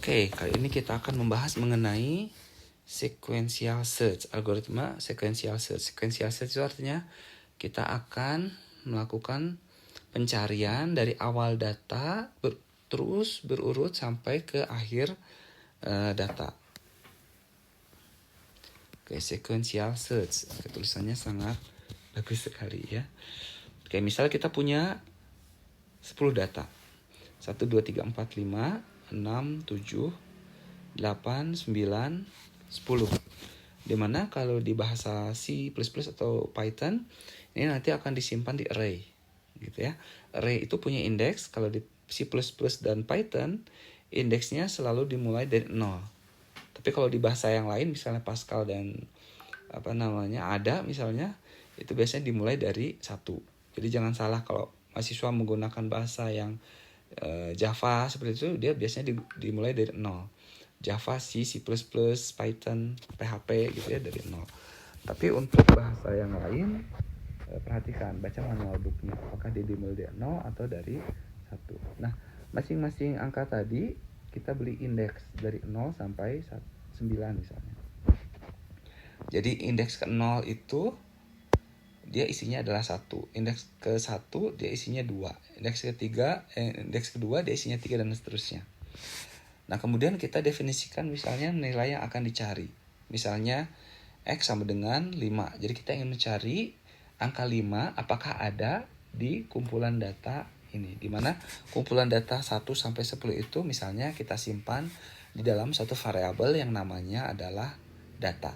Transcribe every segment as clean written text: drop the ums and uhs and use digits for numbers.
Oke, kali ini kita akan membahas mengenai sequential search, algoritma sequential search. Sequential search itu artinya kita akan melakukan pencarian dari awal data terus berurut sampai ke akhir data. Oke, sequential search. Oke, tulisannya sangat bagus sekali ya. Oke, misalnya kita punya 10 data. 1, 2, 3, 4, 5, 6, 7, 8, 9, 10. Dimana kalau di bahasa C++ atau Python, ini nanti akan disimpan di array. Gitu ya. Array itu punya indeks. Kalau di C++ dan Python, indeksnya selalu dimulai dari 0. Tapi kalau di bahasa yang lain, misalnya Pascal dan ada misalnya, itu biasanya dimulai dari 1. Jadi jangan salah kalau mahasiswa menggunakan bahasa yang Java seperti itu, dia biasanya dimulai dari 0. Java, C++, Python, PHP gitu ya dari 0. Tapi untuk bahasa yang lain, perhatikan, baca manual booknya, apakah dia dimulai dari 0 atau dari 1. Nah, masing-masing angka tadi kita beli indeks dari 0 sampai 9 misalnya. Jadi indeks ke 0 itu dia isinya adalah 1. Indeks ke 1 dia isinya 2. Indeks kedua dia isinya 3 dan seterusnya. Nah, kemudian kita definisikan misalnya nilai yang akan dicari. Misalnya X sama dengan 5. Jadi kita ingin mencari angka 5 apakah ada di kumpulan data ini. Dimana kumpulan data 1 sampai 10 itu misalnya kita simpan di dalam satu variabel yang namanya adalah data.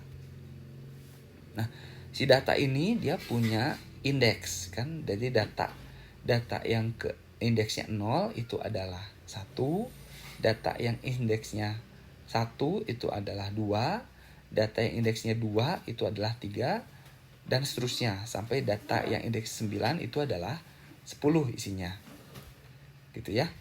Nah, si data ini dia punya indeks kan. Jadi data yang ke indeksnya 0 itu adalah 1, data yang indeksnya 1 itu adalah 2, data yang indeksnya 2 itu adalah 3, dan seterusnya sampai data yang indeks 9 itu adalah 10 isinya. Gitu ya.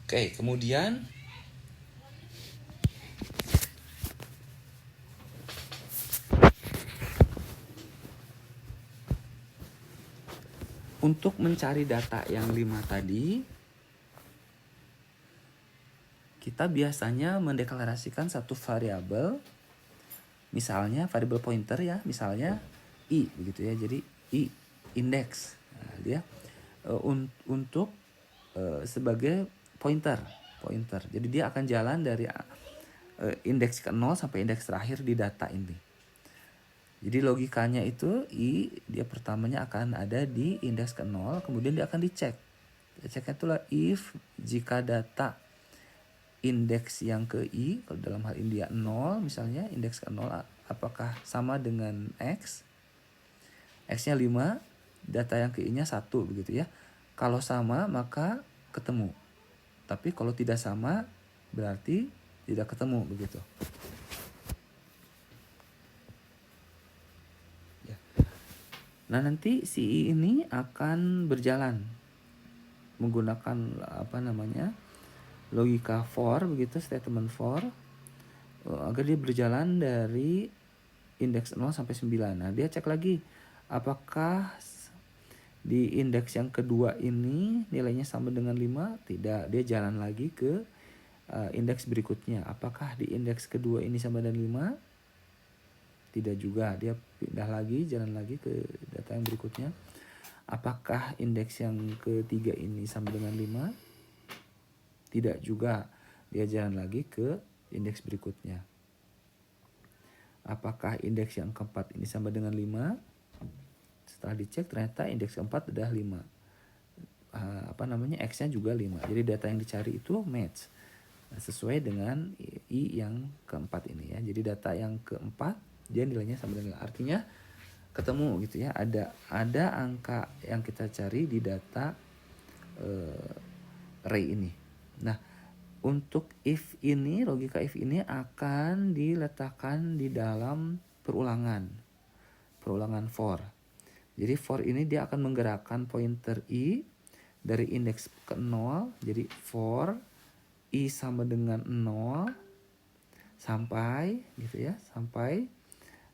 Oke, kemudian untuk mencari data yang 5 tadi, kita biasanya mendeklarasikan satu variabel, misalnya variabel pointer ya, misalnya i begitu ya. Jadi i indeks. Nah, dia untuk sebagai pointer. Jadi dia akan jalan dari indeks ke 0 sampai indeks terakhir di data ini. Jadi logikanya itu i dia pertamanya akan ada di indeks ke 0, kemudian dia akan dicek. Ceknya itulah if jika data indeks yang ke i, kalau dalam hal ini dia 0 misalnya, indeks ke 0 apakah sama dengan x? X-nya 5, data yang ke i-nya 1 begitu ya. Kalau sama maka ketemu. Tapi kalau tidak sama berarti tidak ketemu begitu. Ya. Nah, nanti si i ini akan berjalan menggunakan logika for begitu, statement for, agar dia berjalan dari indeks 0 sampai 9. Nah, dia cek lagi apakah di indeks yang kedua ini nilainya sama dengan 5? Tidak, dia jalan lagi ke indeks berikutnya. Apakah di indeks kedua ini sama dengan 5? Tidak juga, dia pindah lagi, jalan lagi ke data yang berikutnya. Apakah indeks yang ketiga ini sama dengan 5? Tidak juga, dia jalan lagi ke indeks berikutnya. Apakah indeks yang keempat ini sama dengan 5? Setelah dicek ternyata indeks keempat adalah 5. X-nya juga 5. Jadi data yang dicari itu match sesuai dengan i yang keempat ini ya. Jadi data yang keempat dia nilainya sama dengan 5. Artinya ketemu gitu ya. Ada angka yang kita cari di data array ini. Nah, untuk if ini, logika if ini akan diletakkan di dalam perulangan for. Jadi for ini dia akan menggerakkan pointer i dari indeks ke 0. Jadi for i sama dengan 0 sampai gitu ya, sampai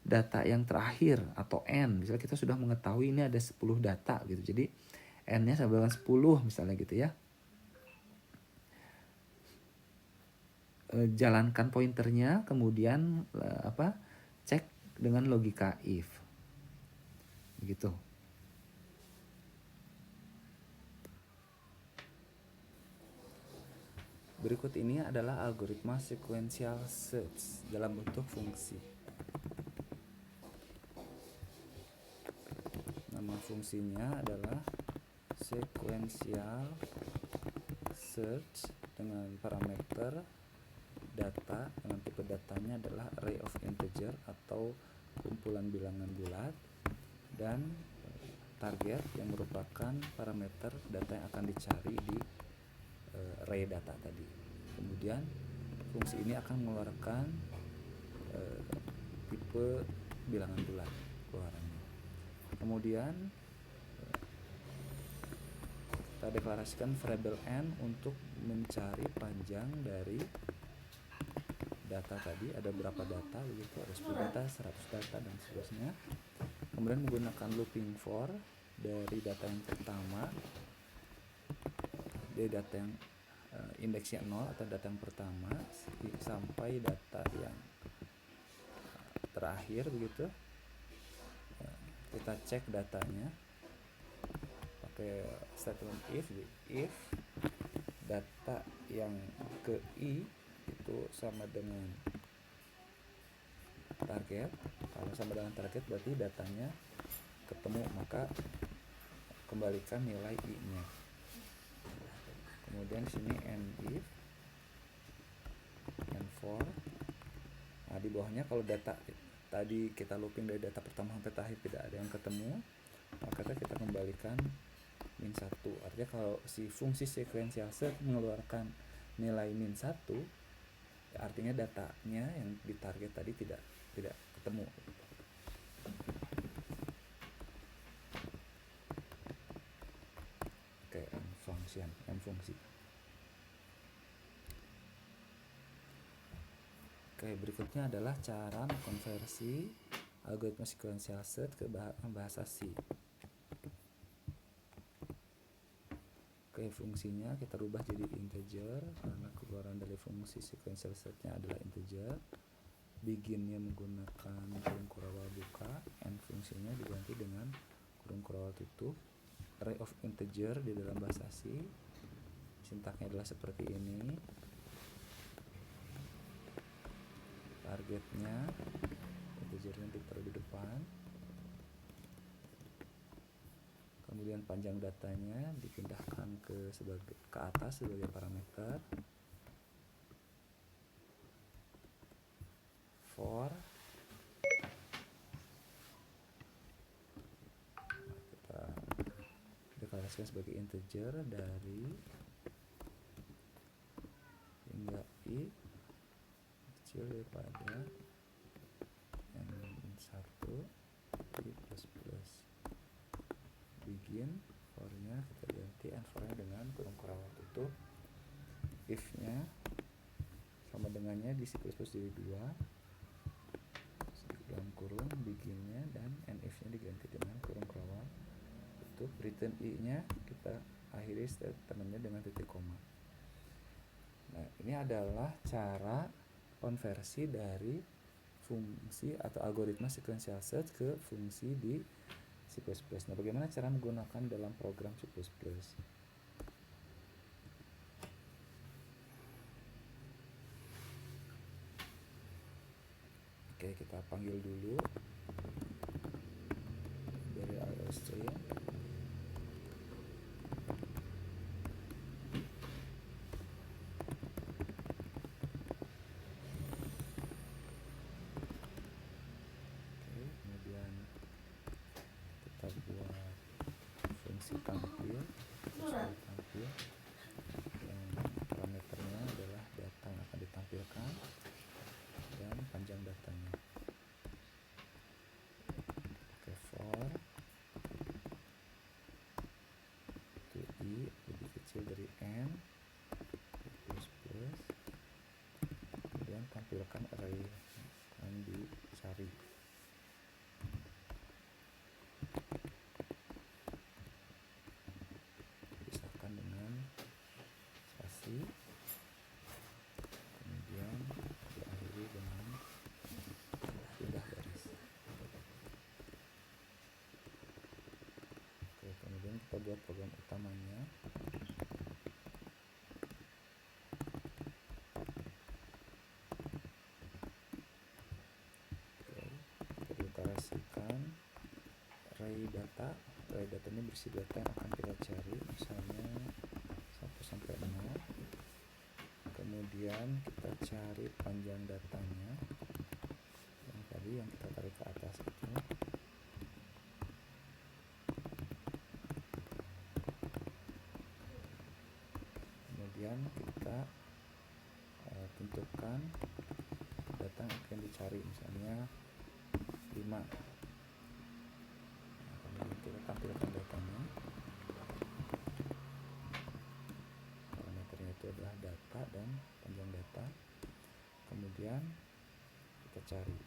data yang terakhir atau n. Misalnya kita sudah mengetahui ini ada 10 data gitu. Jadi n-nya sama dengan 10 misalnya gitu ya. Jalankan pointernya, kemudian cek dengan logika if. Begitu. Berikut ini adalah algoritma sequential search dalam bentuk fungsi. Nama fungsinya adalah sequential search dengan parameter data dengan tipe datanya adalah array of integer atau kumpulan bilangan bulat, dan target yang merupakan parameter data yang akan dicari di array data tadi. Kemudian fungsi ini akan mengeluarkan tipe bilangan bulat keluarannya. Kemudian kita deklarasikan variabel n untuk mencari panjang dari data tadi. Ada berapa data begitu, ada 10 data, 100 data, dan seterusnya. Kemudian menggunakan looping for dari data yang pertama, dari data yang indeksnya 0 atau data yang pertama sampai data yang terakhir begitu. Kita cek datanya pakai statement if data yang ke i itu sama dengan target. Kalau sama dengan target berarti datanya ketemu, maka kembalikan nilai i-nya. Kemudian di sini and if and for. Nah, di bawahnya kalau data tadi kita looping dari data pertama sampai terakhir tidak ada yang ketemu, maka kita kembalikan min 1. Artinya kalau si fungsi sequential search mengeluarkan nilai min 1, artinya datanya yang ditarget tadi tidak ketemu. Oke, m fungsi. Oke, berikutnya adalah cara mengkonversi algoritma sequential search ke bahasa C. Oke, fungsinya kita rubah jadi integer karena keluaran dari fungsi sequential search-nya adalah integer. Beginnya menggunakan kurung kurawal buka, and fungsinya diganti dengan kurung kurawal tutup. Array of integer di dalam bahasa C. Sintaknya adalah seperti ini. Targetnya integernya ditaruh di depan. Kemudian panjang datanya dipindahkan ke atas sebagai parameter. For kita deklarasikan sebagai integer dari hingga i kecil daripada n1 i plus plus. Begin for-nya kita ganti and for-nya dengan kurung kurawal tutup. If-nya sama dengannya di C++ jadi 2 dalam kurung begin-nya, dan and if-nya diganti dengan kurung kurawal tutup. Return i-nya kita akhiri statementnya dengan titik koma. Nah, ini adalah cara konversi dari fungsi atau algoritma sequential search ke fungsi di C++. Nah, bagaimana cara menggunakan dalam program C++? Oke, kita panggil dulu dari IOStream. Oke, kemudian kita buat fungsi tampil, yang parameternya adalah data yang akan ditampilkan dan panjang datanya. Oke, for to i lebih kecil dari n plus plus, kemudian tampilkan array yang dicari. program utamanya. Oke, kita deklarasikan array data. Array data ini berisi data yang akan kita cari, misalnya 1 sampai 0. Kemudian kita cari panjang datanya yang tadi yang kita tarik ke atas itu. Kemudian kita tentukan data yang akan dicari, misalnya 5. Nah, kemudian kita tampilkan datanya. Parameternya itu adalah data dan panjang data. Kemudian kita cari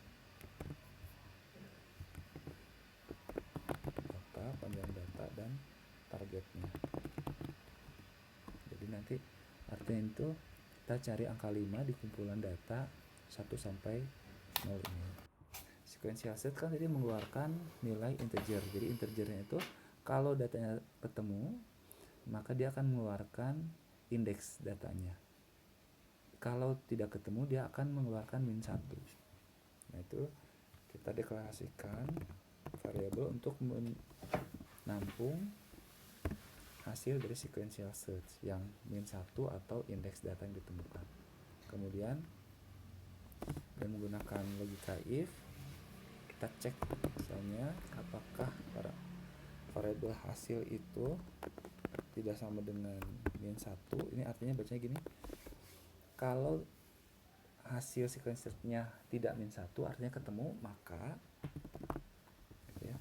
data, panjang data, dan targetnya. Jadi nanti artinya itu kita cari angka 5 di kumpulan data 1 sampai 0 ini. Sequential search kan tadi mengeluarkan nilai integer. Jadi integernya itu kalau datanya ketemu, maka dia akan mengeluarkan indeks datanya. Kalau tidak ketemu, dia akan mengeluarkan -1. Nah, itu kita deklarasikan variabel untuk menampung hasil dari sequential search yang -1 atau indeks data yang ditemukan. Kemudian dengan menggunakan logika if, kita cek misalnya apakah variabel hasil itu tidak sama dengan -1. Ini artinya bacanya gini, kalau hasil sequencernya tidak -1 artinya ketemu, maka ya,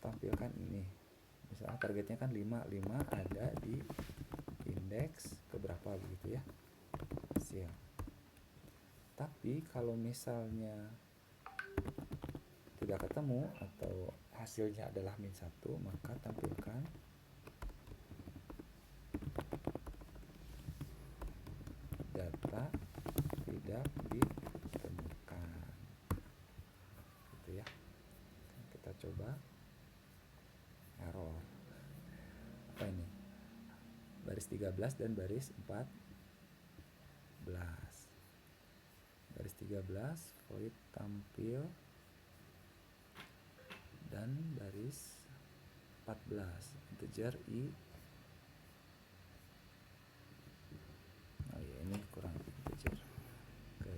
tampilkan ini. Misalnya targetnya kan 5 ada di indeks keberapa begitu ya hasil. Tapi kalau misalnya tidak ketemu atau hasilnya adalah -1, maka tampilkan data tidak ditemukan, gitu ya. Kita coba error. Apa ini? Baris 13 dan baris 14. Baris 13 void tampil, dan baris 14 integer i. Oh ya, ini kurang integer. Oke.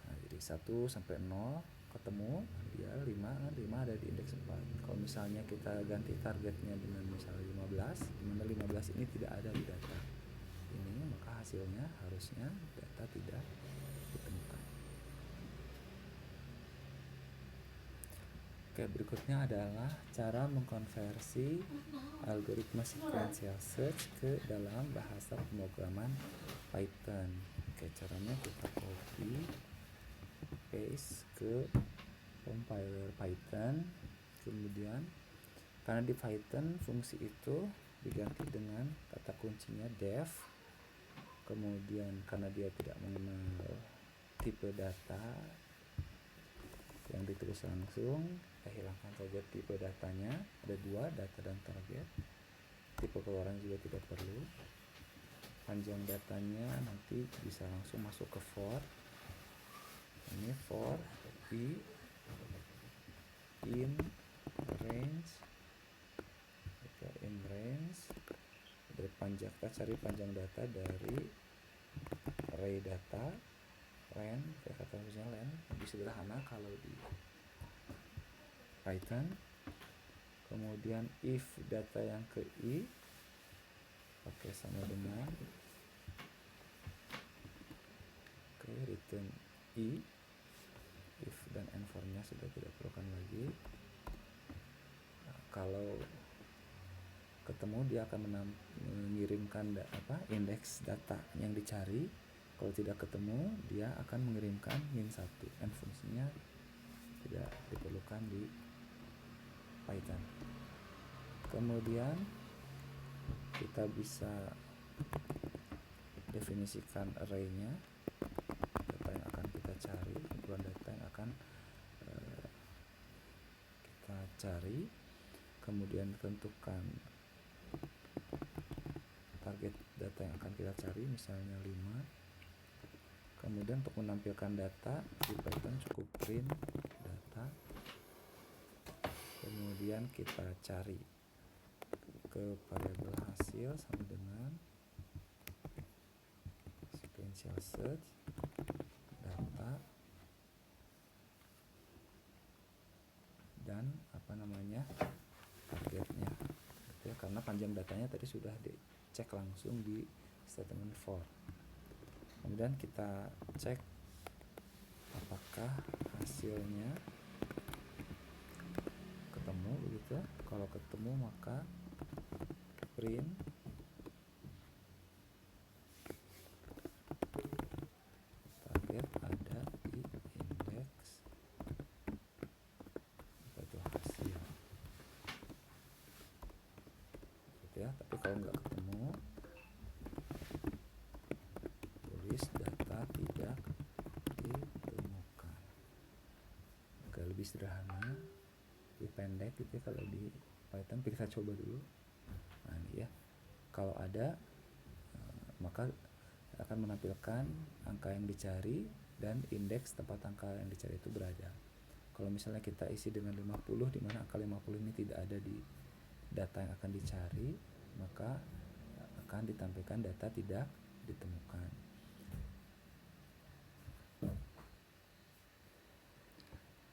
Nah, jadi 1 sampai 0 ketemu, dia 5 ada di indeks 4. Kalau misalnya kita ganti targetnya dengan misalnya 15, dimana 15 ini tidak ada di data ini, maka hasilnya harusnya data tidak ditemukan. Oke, berikutnya adalah cara mengkonversi algoritma sequential search ke dalam bahasa pemrograman Python. Oke, caranya kita copy paste ke compiler Python. Kemudian karena di Python fungsi itu diganti dengan kata kuncinya def. Kemudian karena dia tidak mengenal tipe data yang ditulis langsung, kita hilangkan saja tipe datanya. Ada 2, data dan target. Tipe keluaran juga tidak perlu. Panjang datanya nanti bisa langsung masuk ke for. Ini for i in range. In range dari panjang, kita cari panjang data dari array data len, kayak kata misalnya len, lebih sederhana kalau di Python. Kemudian if data yang ke i pakai sama dengan return i. If dan env nya sudah tidak perlukan lagi. Nah, kalau ketemu dia akan mengirimkan indeks data yang dicari. Kalau tidak ketemu, dia akan mengirimkan -1, dan fungsinya tidak diperlukan di Python. Kemudian kita bisa definisikan array-nya, data yang akan kita cari, kumpulan data yang akan cari, kemudian tentukan target data yang akan kita cari, misalnya 5. Kemudian untuk menampilkan data di Python cukup print data, kemudian kita cari ke variabel hasil sama dengan sequential search data dan targetnya gitu ya, karena panjang datanya tadi sudah dicek langsung di statement for. Kemudian kita cek apakah hasilnya ketemu begitu. Kalau ketemu maka print target ada di indeks itu hasil gitu ya. Tapi kalau nggak ketemu, tulis data tidak ditemukan. Agak lebih sederhana, lebih pendek gitu ya kalau di Python. Kita coba dulu. Nah ini ya, kalau ada maka akan menampilkan angka yang dicari dan indeks tempat angka yang dicari itu berada. Kalau misalnya kita isi dengan 50, di mana angka 50 ini tidak ada di data yang akan dicari, maka akan ditampilkan data tidak ditemukan.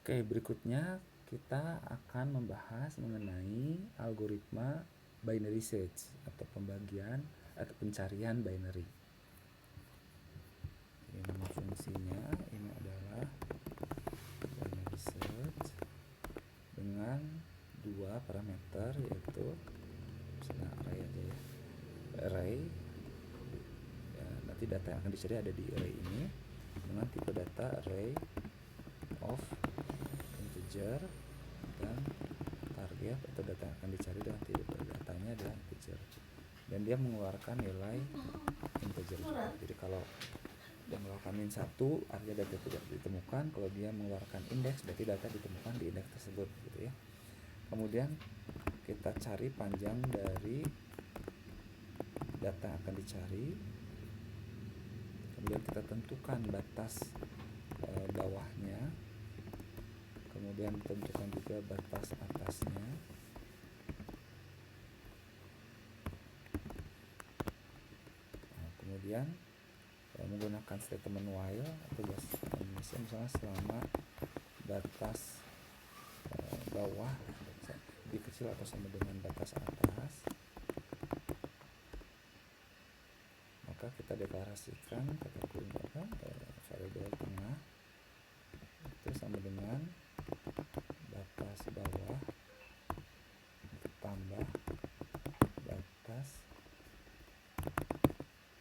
Oke, berikutnya kita akan membahas mengenai algoritma binary search atau pembagian atau pencarian binary. Ini nama fungsinya ini adalah binary search dengan 2 parameter, yaitu misalnya array aja ya, array ya, nanti data yang akan dicari ada di array ini dengan tipe data array of integer dan target atau data yang akan dicari dan tipe datanya adalah integer, dan dia mengeluarkan nilai integer. Jadi kalau dia mengeluarkan -1 artinya data tidak ditemukan, kalau dia mengeluarkan indeks berarti data ditemukan di indeks tersebut gitu ya. Kemudian kita cari panjang dari data yang akan dicari, kemudian kita tentukan batas bawahnya, kemudian tentukan juga batas atasnya. Nah, kemudian menggunakan statement while atau bahasa Indonesia misalnya selama batas bawah lebih kecil atau sama dengan batas atas, maka kita deklarasikan kata kunci variabel tengah itu sama dengan batas bawah tambah batas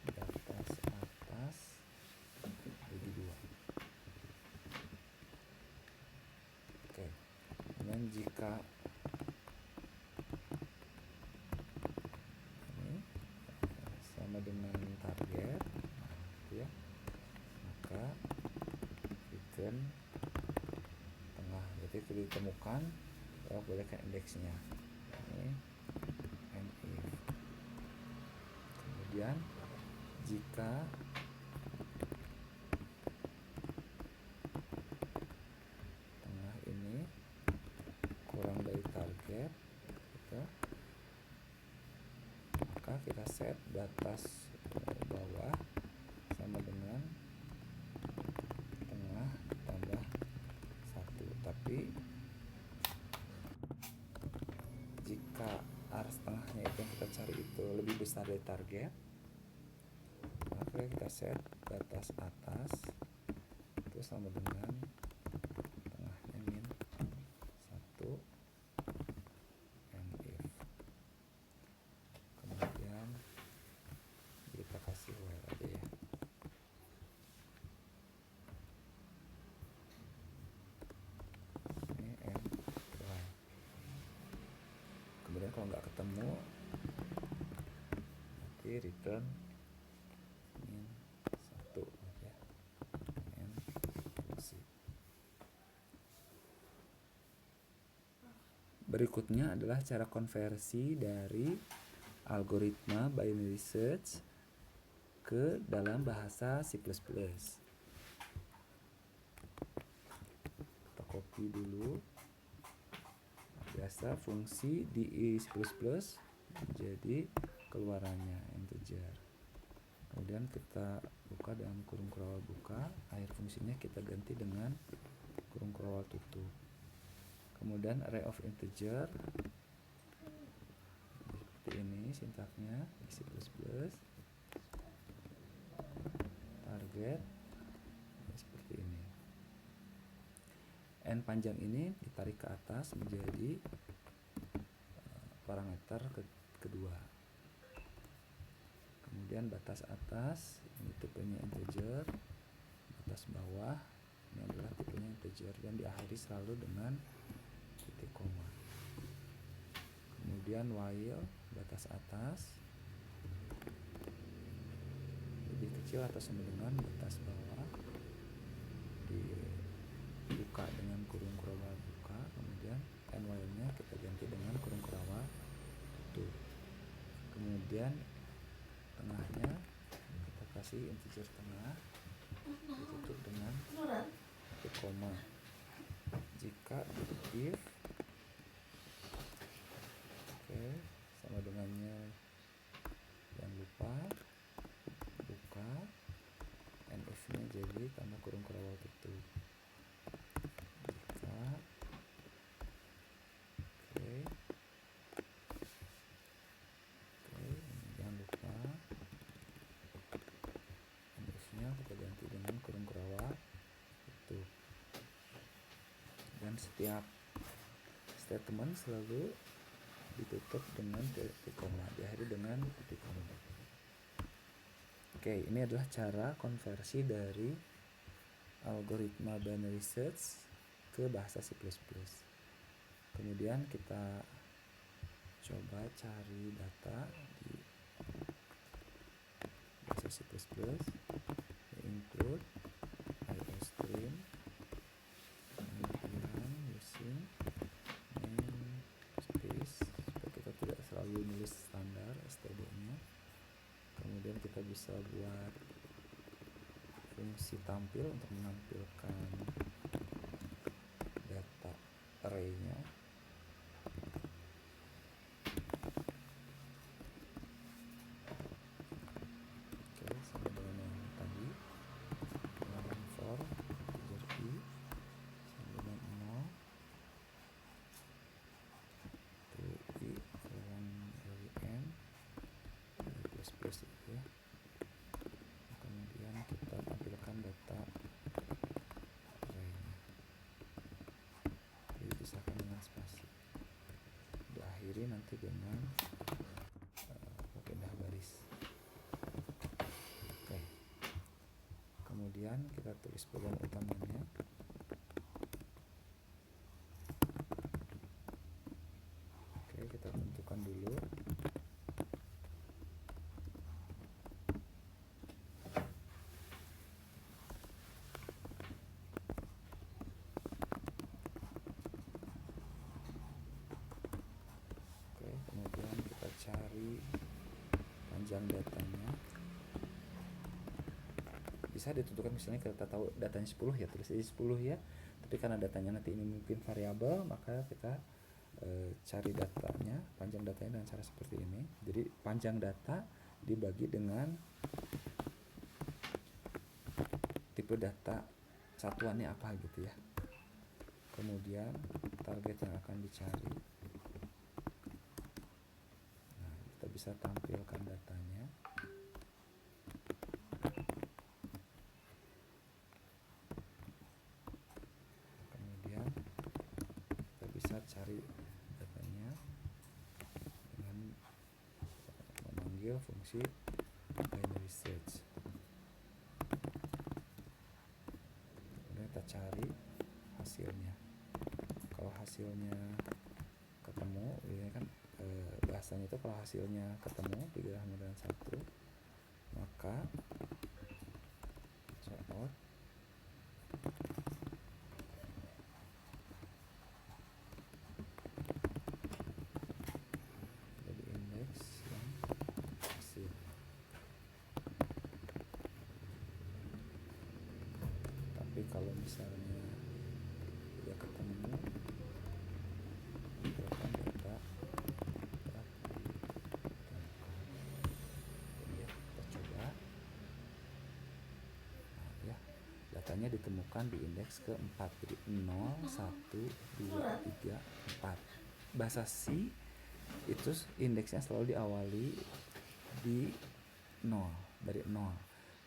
atas bagi 2. Oke. Dan jika ini sama dengan target, gitu ya, maka return tengah, berarti itu ditemukan ya, boleh ke indeksnya. Ini and if. Kemudian jika tengah ini kurang dari target gitu, maka kita set batas bawah sama dengan tengah tambah 1. Tapi jika arus tengahnya itu yang kita cari itu lebih besar dari target, maka kita set batas atas itu sama dengan tengahnya -1 and if. Kemudian kita kasih while aja ya. Ini and while. Kemudian kalau nggak ketemu, nanti return -1 ya, and fungsi. Berikutnya adalah cara konversi dari algoritma binary search ke dalam bahasa C++. Kita copy dulu. Biasa fungsi di C++ jadi keluarannya integer. Kemudian kita buka dalam kurung kurungan buka, akhir fungsinya kita ganti dengan kurung kurungan tutup. Kemudian array of integer seperti ini sintaknya di C++. Target seperti ini. N panjang ini ditarik ke atas menjadi parameter kedua. Kemudian batas atas ini tipenya integer, batas bawah ini adalah tipenya integer, dan diakhiri selalu dengan titik koma. Kemudian while batas atas lebih kecil atau sama dengan batas bawah, dibuka dengan kurung kurungan buka, kemudian and while nya kita ganti dengan kurung kurungan tutup. Kemudian tengahnya kita kasih integer tengah, ditutup dengan titik koma. Jika if sama dengannya, jangan lupa buka and if nya jadi tambah kurung kurungan tutup. Jika jangan lupa and if nya kita ganti dengan kurung kurungan tutup. Dan setiap statement selalu ditutup dengan titik koma, diakhiri dengan titik koma. Oke, ini adalah cara konversi dari algoritma binary search ke bahasa C++. Kemudian kita coba cari data di bahasa C++, include iostream, kemudian using namespace, supaya kita tidak selalu nulis standar std-nya. Kemudian kita bisa buat fungsi tampil untuk menampilkan data array-nya. Oke, sama dengan yang tadi, dengan for integer i sama dengan 0 to i ulang dari n plus itu ya. Kemudian kita tampilkan data array-nya, dipisahkan dengan spasi, diakhiri nanti dengan pindah baris. Oke, kemudian kita tulis program utamanya. Oke, kita tentukan dulu kemudian kita cari panjang datanya. Bisa ditentukan misalnya kita tahu datanya 10 ya, tulis aja 10 ya. Tapi karena datanya nanti ini mungkin variabel, maka kita cari datanya, panjang datanya dengan cara seperti ini. Jadi panjang data dibagi dengan tipe data satuannya apa gitu ya. Kemudian target yang akan dicari. Nah, kita bisa tampilkan datanya. Kemudian kita bisa cari datanya dengan memanggil fungsi binary search. Kemudian kita cari hasilnya. Kalau hasilnya ketemu, ini kan bahasanya itu kalau hasilnya ketemu 3 sama dengan 1, maka out kalau misalnya tidak ketemu misalkan data tidak ditemukan. Jadi ya, kita coba. Nah, ya, datanya ditemukan di indeks ke-4. Jadi 0, 1, 2, 3, 4. Bahasa C itu indeksnya selalu diawali di 0, dari 0.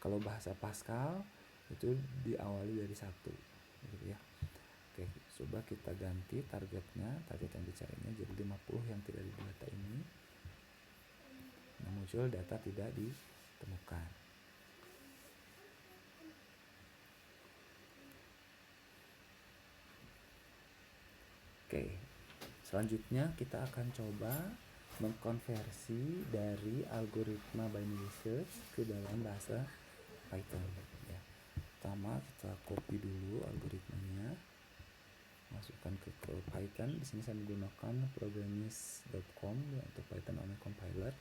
Kalau bahasa Pascal itu diawali dari 1, gitu ya. Oke, coba kita ganti targetnya, target yang dicarinya jadi 50 yang tidak di data ini. Nah, muncul data tidak ditemukan. Oke, selanjutnya kita akan coba mengkonversi dari algoritma binary search ke dalam bahasa Python. Ya. Pertama kita copy dulu algoritmanya, masukkan ke Python. Di sini saya menggunakan programmist.com ya, untuk Python Omni Compiler.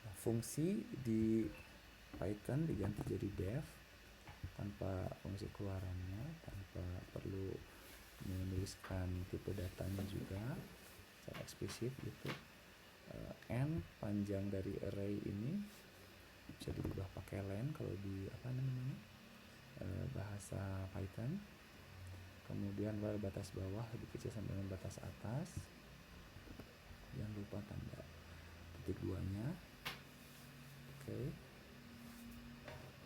Nah, fungsi di Python diganti jadi def tanpa fungsi keluarannya, tanpa perlu menuliskan tipe datanya juga secara eksplisit gitu. N panjang dari array ini bisa diubah pakai len kalau di bahasa Python. Kemudian while batas bawah lebih kecil sama dengan batas atas. Jangan lupa tanda titik 2-nya. Oke.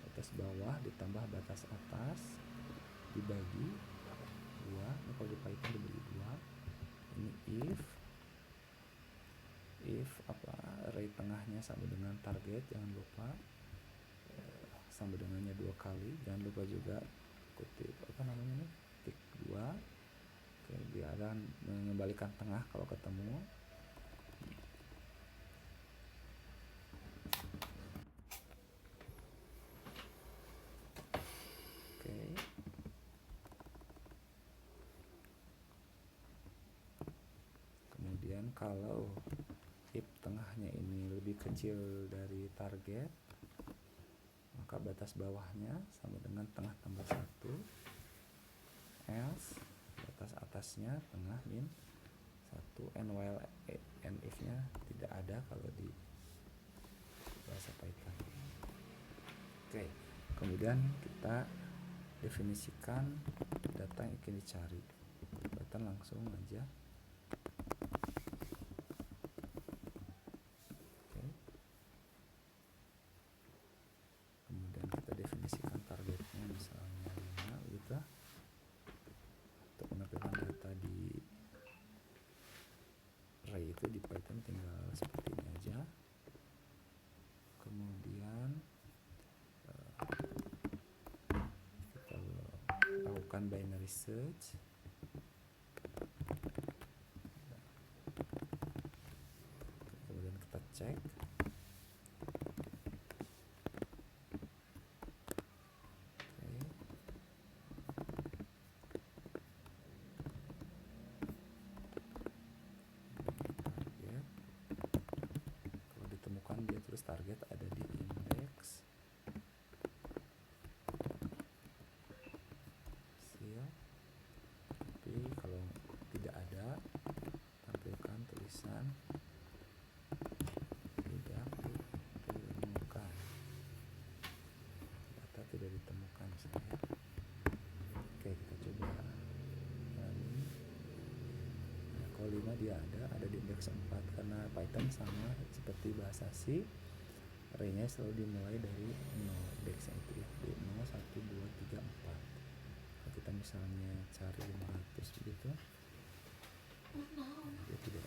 Batas bawah ditambah batas atas dibagi 2. Nah, kalau di Python dibagi 2. Ini if array tengahnya sama dengan target, jangan lupa sama dengannya 2 kali. Jangan lupa juga kutip titik 2. Oke, dia akan mengembalikan tengah kalau ketemu. Oke. Kemudian kalau if tengahnya ini lebih kecil dari target, maka batas bawahnya sama dengan tengah tambah 1. Else batas atasnya tengah min 1. And while and if-nya tidak ada kalau di bahasa Python. Oke, kemudian kita definisikan data yang ingin dicari. Python langsung aja. Oke. Kemudian kita definisikan targetnya misalnya 5 gitu. Untuk menampilkan data di array itu di Python tinggal seperti ini aja. Kemudian kita lakukan binary search. Kemudian kita cek. Dia terus target ada di indeks seal. Tapi kalau tidak ada, tampilkan tulisan tidak ditemukan, data tidak ditemukan misalnya. Oke, kita coba lagi. Nah, kalau 5 dia ada di indeks 4 karena Python sama seperti bahasa C. Array-nya selalu dimulai dari 0, indeksnya itu ya, dari 0, 1, 2, 3, 4. Kalau kita misalnya cari 500 begitu, dia tidak